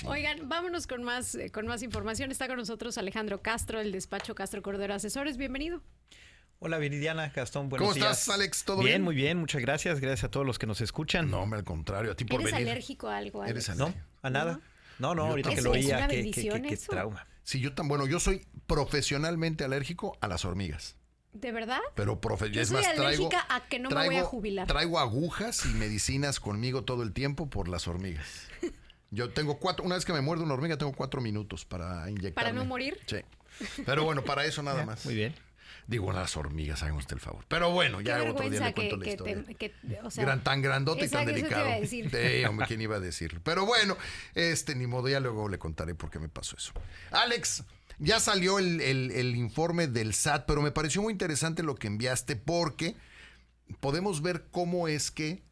sí. Oigan, vámonos con más información. Está con nosotros Alejandro Castro, del despacho Castro Cordero Asesores. Bienvenido. Hola Viridiana, Gastón, buenos días. ¿Cómo estás, Alex? ¿Todo bien? Bien, muy bien, muchas gracias. Gracias a todos los que nos escuchan. No, hombre, al contrario, a ti por ¿Eres venir. alérgico a algo, Alex? ¿Eres ¿No? alérgico? ¿A nada? No, Yo ahorita que tampoco. lo ¿Es oía, una qué bendición eso? trauma. Sí, yo soy profesionalmente alérgico a las hormigas. ¿De verdad? Pero Yo es soy más, alérgica a que no me voy a jubilar. Traigo agujas y medicinas conmigo todo el tiempo por las hormigas. Yo tengo una vez que me muerde una hormiga, tengo 4 minutos para inyectarme. ¿Para no morir? Sí. Pero bueno, para eso nada más. Muy bien. Digo, las hormigas, hagan usted el favor. Pero bueno, ya otro día le cuento la historia. O sea, Tan grandote y tan exacto, eso te delicado. iba a decir. Sí, hombre, ¿quién iba a decirlo? Pero bueno, ni modo, ya luego le contaré por qué me pasó eso. Alex, ya salió el informe del SAT, pero me pareció muy interesante lo que enviaste porque podemos ver cómo es que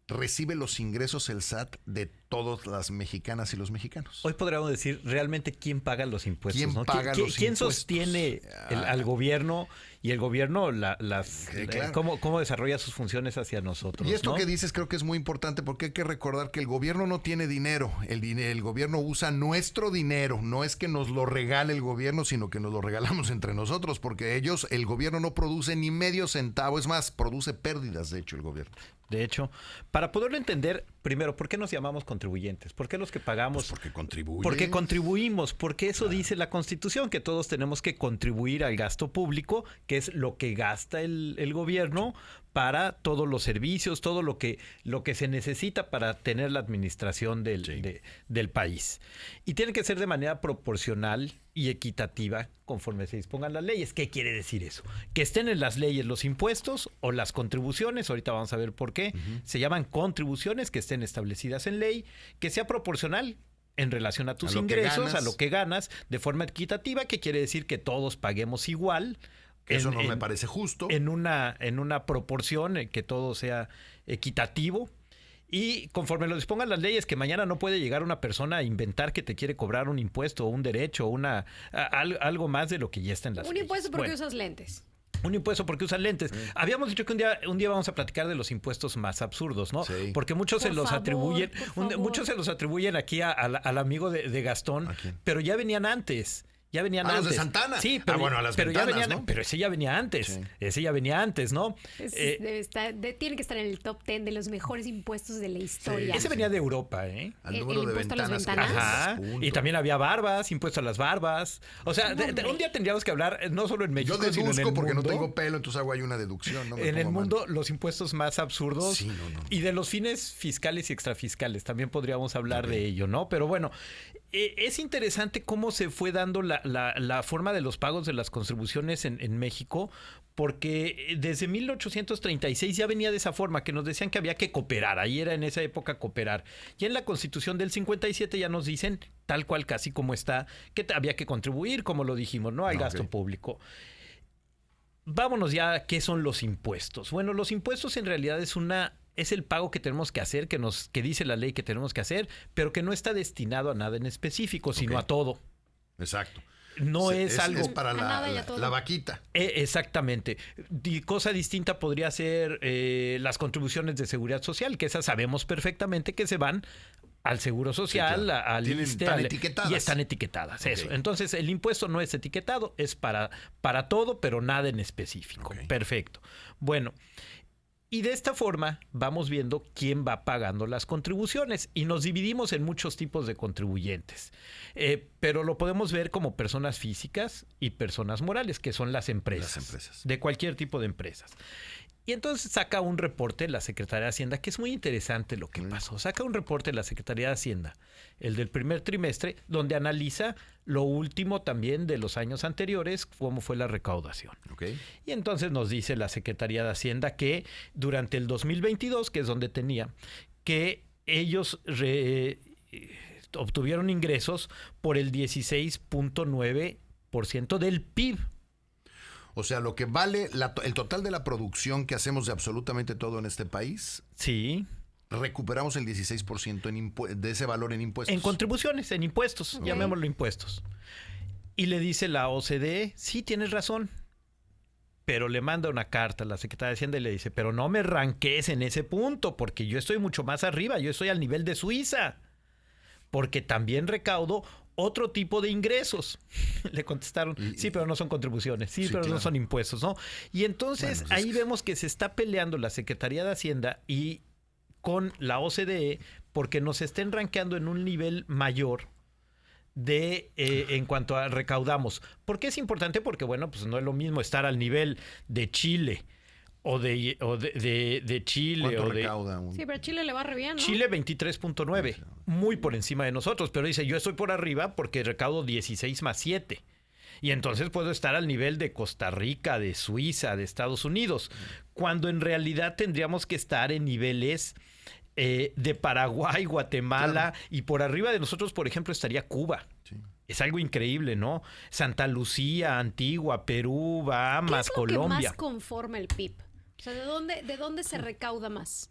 recibe los ingresos el SAT de todas las mexicanas y los mexicanos. Hoy podríamos decir realmente quién paga los impuestos. ¿Quién ¿no? paga los ¿Quién impuestos? sostiene al gobierno y el gobierno claro. cómo desarrolla sus funciones hacia nosotros? Y esto ¿no? que dices creo que es muy importante porque hay que recordar que el gobierno no tiene dinero. El gobierno usa nuestro dinero. No es que nos lo regale el gobierno, sino que nos lo regalamos entre nosotros porque el gobierno no produce ni medio centavo. Es más, produce pérdidas, de hecho, el gobierno. De hecho, para poderlo entender, primero, ¿por qué nos llamamos contribuyentes? ¿Por qué los que pagamos? Pues porque contribuyen. Porque contribuimos, porque eso dice la Constitución, que todos tenemos que contribuir al gasto público, que es lo que gasta el gobierno para todos los servicios, todo lo que se necesita para tener la administración del país. Y tiene que ser de manera proporcional y equitativa conforme se dispongan las leyes. ¿Qué quiere decir eso? Que estén en las leyes los impuestos o las contribuciones, ahorita vamos a ver por qué, se llaman contribuciones, que estén establecidas en ley, que sea proporcional en relación a tus ingresos, a lo que ganas, de forma equitativa, que quiere decir que todos paguemos igual. Eso no me parece justo. En una proporción, que todo sea equitativo. Y conforme lo dispongan las leyes, que mañana no puede llegar una persona a inventar que te quiere cobrar un impuesto o un derecho o algo más de lo que ya está en las leyes. Un impuesto porque usas lentes. Un impuesto porque usan lentes. Habíamos dicho que un día vamos a platicar de los impuestos más absurdos, ¿no? Sí. Porque muchos se los atribuyen aquí al amigo de Gastón, pero ya venían antes. Ya venían antes. Los de Santana. Sí, pero, a las pero ventanas, ya venían, ¿no? pero ese ya venía antes. Sí. Ese ya venía antes, ¿no? Tiene que estar en el top 10 de los mejores impuestos de la historia. Ese venía de Europa, ¿eh? Al El número de impuesto a las ventanas. ventanas. Ajá. Punto. Y también había barbas, impuesto a las barbas. O sea, un día tendríamos que hablar no solo en México, Yo sino en el deduzco porque mundo. no tengo pelo, entonces hago ahí una deducción. No me En el pongo mal. mundo, los impuestos más absurdos. Sí, no. Y de los fines fiscales y extrafiscales. También podríamos hablar de ello, ¿no? Pero bueno, es interesante cómo se fue dando la forma de los pagos de las contribuciones en México, porque desde 1836 ya venía de esa forma, que nos decían que había que cooperar. Ahí era en esa época cooperar. Y en la Constitución del 57 ya nos dicen, tal cual casi como está, que había que contribuir, como lo dijimos, ¿no? Al gasto público. Vámonos ya a qué son los impuestos. Bueno, los impuestos en realidad es el pago que tenemos que hacer, que dice la ley que tenemos que hacer, pero que no está destinado a nada en específico, sino a todo. Exacto. No es algo... Es para nada y a todo. la vaquita. Exactamente. Cosa distinta podría ser las contribuciones de seguridad social, que esas sabemos perfectamente que se van al Seguro Social, claro. al ISSSTE, Están etiquetadas. y están etiquetadas. Okay. Eso. Entonces, el impuesto no es etiquetado, es para todo, pero nada en específico. Okay. Perfecto. Bueno, y de esta forma vamos viendo quién va pagando las contribuciones y nos dividimos en muchos tipos de contribuyentes. Pero lo podemos ver como personas físicas y personas morales, que son las empresas. Las empresas. De cualquier tipo de empresas. Y entonces saca un reporte la Secretaría de Hacienda, que es muy interesante lo que pasó. Saca un reporte la Secretaría de Hacienda, el del primer trimestre, donde analiza lo último también de los años anteriores, cómo fue la recaudación. Okay. Y entonces nos dice la Secretaría de Hacienda que durante el 2022, que es donde tenía, que ellos obtuvieron ingresos por el 16.9% del PIB. O sea, lo que vale el total de la producción que hacemos de absolutamente todo en este país, Sí. recuperamos el 16% de ese valor en impuestos. En contribuciones, en impuestos, Ok. llamémoslo impuestos. Y le dice la OCDE, sí, tienes razón. Pero le manda una carta a la Secretaría de Hacienda y le dice, pero no me ranques en ese punto, porque yo estoy mucho más arriba, yo estoy al nivel de Suiza. porque también recaudo otro tipo de ingresos. Le contestaron, sí, pero no son contribuciones, sí, pero no son impuestos, ¿no? Y entonces ahí vemos que se está peleando la Secretaría de Hacienda y con la OCDE porque nos estén rankeando en un nivel mayor en cuanto a recaudamos. ¿Por qué es importante? Porque, bueno, pues no es lo mismo estar al nivel de Chile o de Chile. ¿Cuánto o de recauda? Sí, pero Chile le va re bien, ¿no? Chile 23.9, muy por encima de nosotros, pero dice, yo estoy por arriba porque recaudo 16 más 7. Y entonces puedo estar al nivel de Costa Rica, de Suiza, de Estados Unidos, cuando en realidad tendríamos que estar en niveles de Paraguay, Guatemala, y por arriba de nosotros, por ejemplo, estaría Cuba. Sí. Es algo increíble, ¿no? Santa Lucía, Antigua, Perú, Bahamas, ¿Qué es lo Colombia. que más conforma el PIB? O sea, ¿de dónde se recauda más?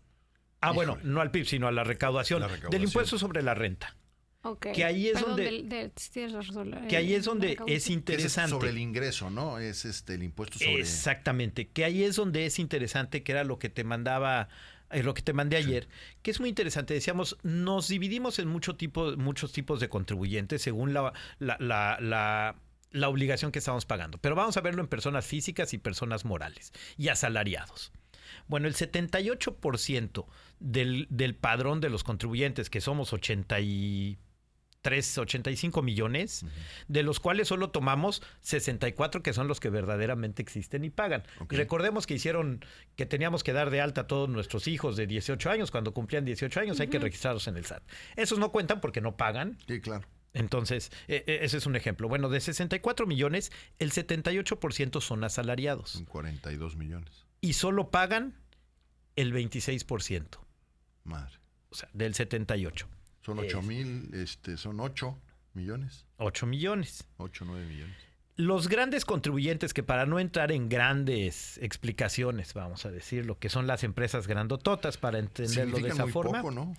Bueno, no al PIB, sino a la recaudación, del impuesto sobre la renta. Okay. Que ahí es Perdón, donde tienes razón, que ahí es donde es interesante. Es sobre el ingreso, ¿no? Es el impuesto sobre. Exactamente, que ahí es donde es interesante, que era lo que te mandé ayer, que es muy interesante. Decíamos, nos dividimos en muchos tipos de contribuyentes según la obligación que estamos pagando. Pero vamos a verlo en personas físicas y personas morales y asalariados. Bueno, el 78% del padrón de los contribuyentes, que somos 85 millones, de los cuales solo tomamos 64 que son los que verdaderamente existen y pagan. Okay. Recordemos que teníamos que dar de alta a todos nuestros hijos de 18 años. Cuando cumplían 18 años hay que registrarlos en el SAT. Esos no cuentan porque no pagan. Sí, claro. Entonces, ese es un ejemplo. Bueno, de 64 millones, el 78% son asalariados. Son 42 millones. Y solo pagan el 26%. Madre. O sea, del 78. Son 8,000, son 8 millones. 8 millones. 8, 9 millones. Los grandes contribuyentes, que para no entrar en grandes explicaciones, vamos a decir, lo que son las empresas grandototas, para entenderlo de esa forma, poco, ¿no?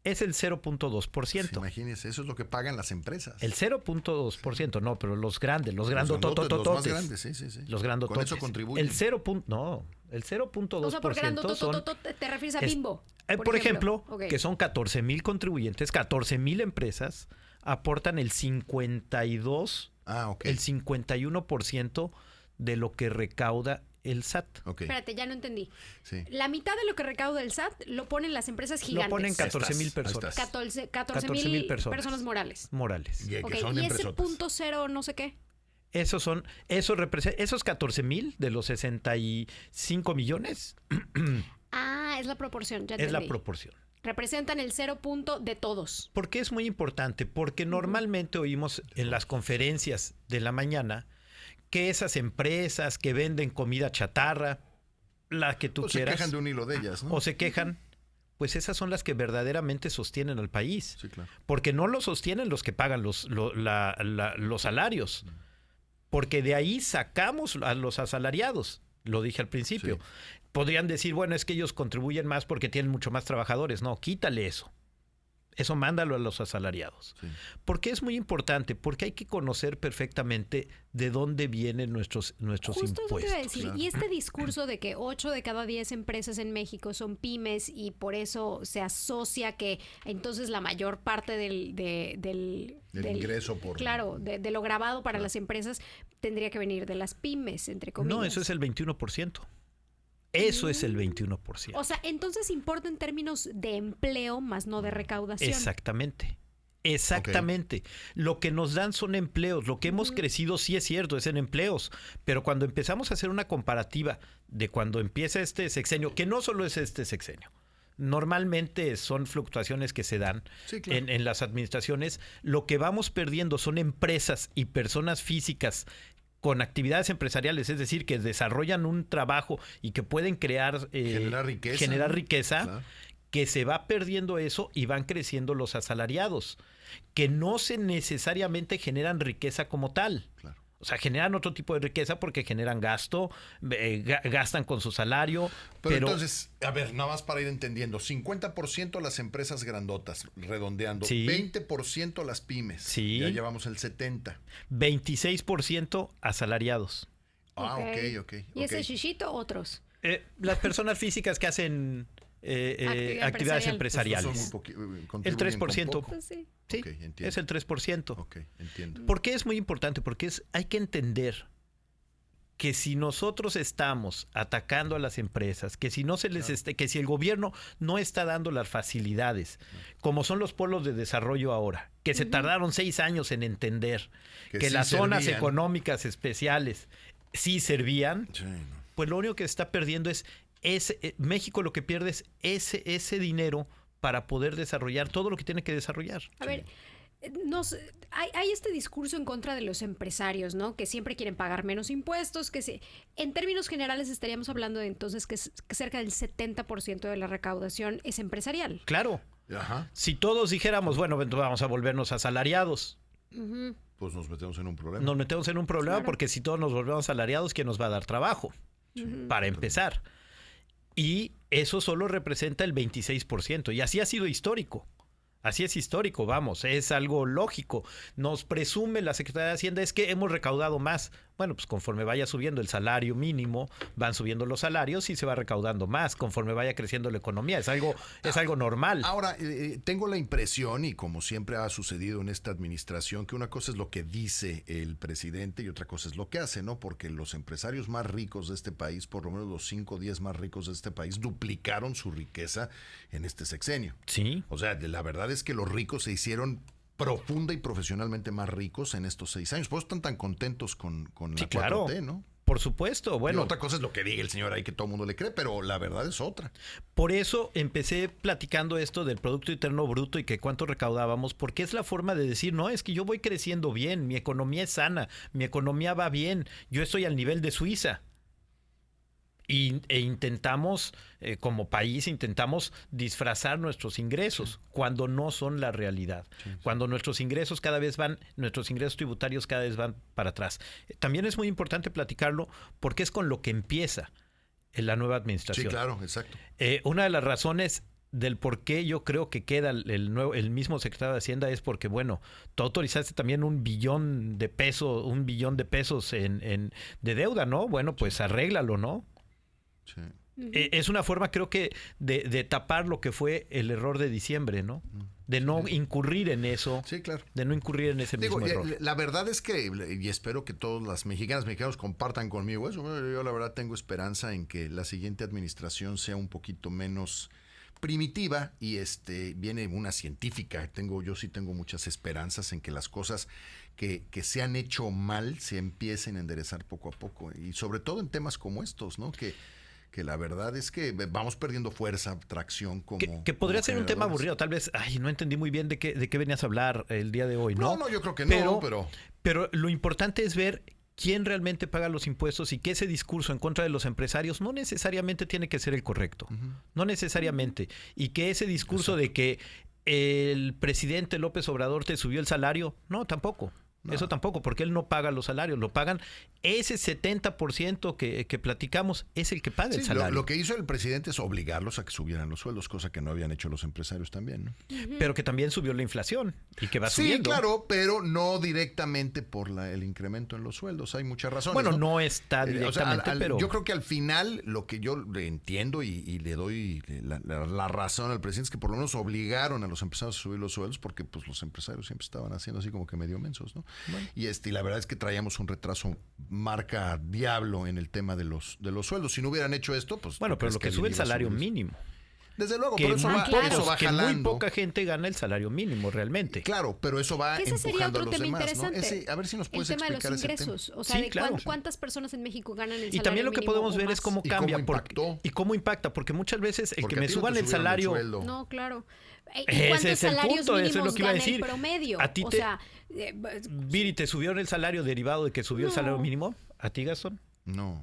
Es el 0.2%. Pues imagínense, eso es lo que pagan las empresas. El 0.2%, no, pero los grandes, los grandototototes. Los más grandes, sí. Los grandototes. Con eso contribuyen. El 0.2%. O sea, por grandotototo te refieres a Bimbo. Por ejemplo, okay, que son 14,000 contribuyentes, 14,000 empresas aportan el 51% de lo que recauda el SAT. Okay. Espérate, ya no entendí. Sí. La mitad de lo que recauda el SAT lo ponen las empresas gigantes. Lo ponen 14,000 personas. 14,000 personas morales. Morales. Okay. ¿Y ese punto cero no sé qué? Esos 14,000 de los 65 millones. Es la proporción, ya entendí. Es la proporción. Representan el 0 punto de todos. ¿Por qué es muy importante? Porque normalmente oímos en las conferencias de la mañana que esas empresas que venden comida chatarra, la que tú quieras. O se quejan de un hilo de ellas, ¿no? O se quejan. Pues esas son las que verdaderamente sostienen al país. Sí, claro. Porque no lo sostienen los que pagan los salarios. Porque de ahí sacamos a los asalariados. Lo dije al principio. Sí. Podrían decir, bueno, es que ellos contribuyen más porque tienen mucho más trabajadores. No, quítale eso. Eso mándalo a los asalariados. Sí. ¿Por qué es muy importante? Porque hay que conocer perfectamente de dónde vienen nuestros Justo impuestos. Eso te iba a decir. Claro. Y este discurso de que 8 de cada 10 empresas en México son pymes y por eso se asocia que entonces la mayor parte del ingreso por... Claro, de lo grabado para las empresas tendría que venir de las pymes, entre comillas. No, eso es el 21%. Eso es el 21%. O sea, entonces importa en términos de empleo, más no de recaudación. Exactamente. Okay. Lo que nos dan son empleos. Lo que hemos crecido sí es cierto, es en empleos. Pero cuando empezamos a hacer una comparativa de cuando empieza este sexenio, que no solo es este sexenio, normalmente son fluctuaciones que se dan en las administraciones, lo que vamos perdiendo son empresas y personas físicas con actividades empresariales, es decir, que desarrollan un trabajo y que pueden generar riqueza, claro, que se va perdiendo eso y van creciendo los asalariados, que no se necesariamente generan riqueza como tal. Claro. O sea, generan otro tipo de riqueza porque generan gasto, gastan con su salario. Pero entonces, a ver, nada más para ir entendiendo, 50% las empresas grandotas, redondeando, sí, 20% las pymes, sí, ya llevamos el 70%. 26% asalariados. Ok. ¿Y ese chichito otros? Las personas físicas que hacen actividades empresariales. Pues son El contribuyen 3%. con poco. Pues sí. Sí, Ok, entiendo. es el 3%. Ok, entiendo. ¿Por qué es muy importante? Porque hay que entender que si nosotros estamos atacando a las empresas, que si no se les que si el gobierno no está dando las facilidades, como son los polos de desarrollo ahora, que se tardaron 6 años en entender que sí las zonas servían. económicas especiales sí servían, Sí, no. pues lo único que está perdiendo es México lo que pierde es ese dinero para poder desarrollar todo lo que tiene que desarrollar. A ver, hay este discurso en contra de los empresarios, ¿no? Que siempre quieren pagar menos impuestos, en términos generales estaríamos hablando de entonces que cerca del 70% de la recaudación es empresarial. Claro, Ajá. si todos dijéramos, bueno, vamos a volvernos asalariados, Pues nos metemos en un problema. nos metemos en un problema Claro. porque si todos nos volvemos asalariados, ¿quién nos va a dar trabajo? Para empezar. Y eso solo representa el 26%. Y así ha sido histórico. Así es histórico, vamos, es algo lógico. Nos presume la Secretaría de Hacienda es que hemos recaudado más. Bueno, pues conforme vaya subiendo el salario mínimo, van subiendo los salarios y se va recaudando más conforme vaya creciendo la economía. Es algo normal. Ahora, tengo la impresión, y como siempre ha sucedido en esta administración, que una cosa es lo que dice el presidente y otra cosa es lo que hace, ¿no? Porque los empresarios más ricos de este país, por lo menos los 5 o 10 más ricos de este país, duplicaron su riqueza en este sexenio. Sí. O sea, la verdad es que los ricos se hicieron profunda y profesionalmente más ricos en estos 6 años. Por eso están tan contentos con Sí, la 4T, claro. ¿no? Por supuesto. Y Bueno, otra cosa es lo que diga el señor ahí que todo el mundo le cree, pero la verdad es otra. por eso empecé platicando esto del Producto Interno Bruto y que cuánto recaudábamos, porque es la forma de decir, no, es que yo voy creciendo bien, mi economía es sana, mi economía va bien, yo estoy al nivel de Suiza. E intentamos, como país, intentamos disfrazar nuestros ingresos cuando no son la realidad. Cuando nuestros ingresos nuestros ingresos tributarios cada vez van para atrás. También es muy importante platicarlo porque es con lo que empieza en la nueva administración. Sí, claro, exacto. Una de las razones del por qué yo creo que queda el mismo secretario de Hacienda es porque, bueno, tú autorizaste también 1 billón de pesos, de deuda, ¿no? Bueno, pues arréglalo, ¿no? Sí. Es una forma, creo que, de tapar lo que fue el error de diciembre, ¿no? De no incurrir en eso. Sí, claro. De no incurrir en ese mismo error. La verdad es que, y espero que todas las mexicanos compartan conmigo eso, yo la verdad tengo esperanza en que la siguiente administración sea un poquito menos primitiva y viene una científica. Yo sí tengo muchas esperanzas en que las cosas que se han hecho mal se empiecen a enderezar poco a poco, y sobre todo en temas como estos, ¿no? Que la verdad es que vamos perdiendo fuerza, tracción como... Que podría como ser un tema generadores. aburrido. Tal vez, no entendí muy bien de qué venías a hablar el día de hoy, ¿no? No, yo creo que no, pero... Pero lo importante es ver quién realmente paga los impuestos y que ese discurso en contra de los empresarios no necesariamente tiene que ser el correcto. No necesariamente. Y que ese discurso de que el presidente López Obrador te subió el salario, no, tampoco. No. Eso tampoco, porque él no paga los salarios, lo pagan ese 70% que platicamos, es el que paga el salario. Lo que hizo el presidente es obligarlos a que subieran los sueldos, cosa que no habían hecho los empresarios también, ¿no? Pero que también subió la inflación y que va subiendo. Sí, claro, pero no directamente por el incremento en los sueldos. Hay muchas razones. Bueno, no está directamente, pero... Yo creo que al final lo que yo le entiendo y le doy la razón al presidente es que por lo menos obligaron a los empresarios a subir los sueldos porque pues los empresarios siempre estaban haciendo así como que medio mensos, ¿no? Bueno. Y la verdad es que traíamos un retraso marca diablo en el tema de los sueldos. Si no hubieran hecho esto, pues... Bueno, pero lo que sube el salario mínimo. Desde luego, que pero eso va que jalando. muy poca gente gana el salario mínimo realmente. Claro, pero eso va ese sería empujando otro a los tema demás, interesante. ¿no? A ver si nos puedes el tema de explicar los ese tema. ingresos, o sea, Sí, de claro. cuántas personas en México ganan el salario Y también lo que mínimo podemos o ver más. es cómo ¿Y cambia cómo impactó? y cómo impacta, porque muchas veces el Porque que a me ti no suban te el subieron salario... sueldo. No, claro. ¿Y Ese cuántos es el salarios punto, eso es mínimos lo que iba a gana decir. el promedio? A ti o te- sea, Viri, ¿te subieron el salario derivado de que subió el No. salario mínimo? ¿A ti, Gastón? No.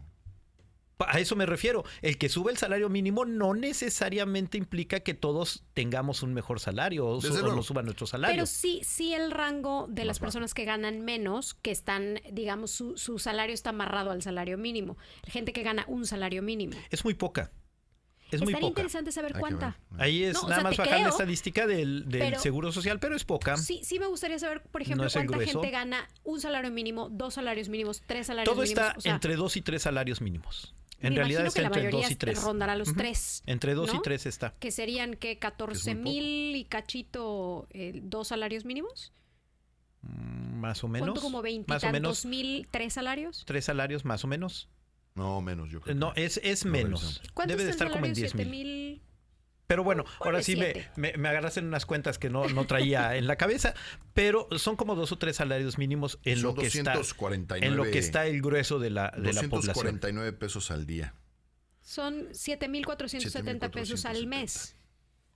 A eso me refiero. El que sube el salario mínimo no necesariamente implica que todos tengamos un mejor salario o nos suban nuestro salario. pero sí el rango de las personas que ganan menos, que están, digamos, su salario está amarrado al salario mínimo. Gente que gana un salario mínimo. Es muy poca. Es muy Estaría poca. interesante saber Hay que cuánta. ver. Ahí es No, o nada sea, más te bajar la creo, estadística del pero- Seguro Social, pero es poca. Sí me gustaría saber, por ejemplo, No es el cuánta grueso. gente gana un salario mínimo, 2 salarios mínimos, 3 salarios Todo mínimos. está o sea, entre 2 y 3 salarios mínimos. En Me realidad imagino está que la entre mayoría 2 y 3. rondará los 3. Entre 2 y ¿no? 3 está. Que serían que 14,000 y cachito, 2 salarios mínimos. Más o menos. ¿Cuánto como 20 y más o menos tantos mil, 3 salarios? 3 salarios más o menos. No, menos, yo creo. No, es No, menos. revisamos. ¿Cuánto Debe de está el estar como en salario? 10,000. Pero bueno, ahora sí siete. me agarras en unas cuentas que no traía en la cabeza, pero son como 2 o 3 salarios mínimos en Son lo que está 249, en lo que está el grueso de la población. 249 pesos al día. Son 7,470 pesos al 7,470. mes.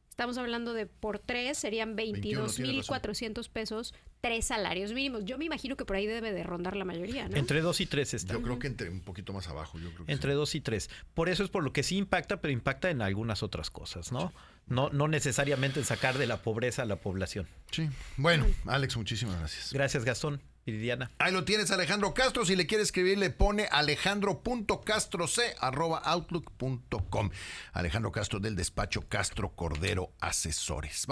Estamos hablando de por 3 serían 22,400 pesos, 3 salarios mínimos. Yo me imagino que por ahí debe de rondar la mayoría, ¿no? Entre 2 y 3 está. Yo creo que un poquito más abajo. Yo creo que Entre sí. 2 y 3. Por eso es por lo que sí impacta, pero impacta en algunas otras cosas, ¿no? No necesariamente en sacar de la pobreza a la población. Sí. Bueno, Alex, muchísimas gracias. Gracias, Gastón. Viridiana. Ahí lo tienes, Alejandro Castro. Si le quiere escribir, le pone alejandro.castroc@outlook.com. Alejandro Castro del despacho Castro Cordero Asesores. Vamos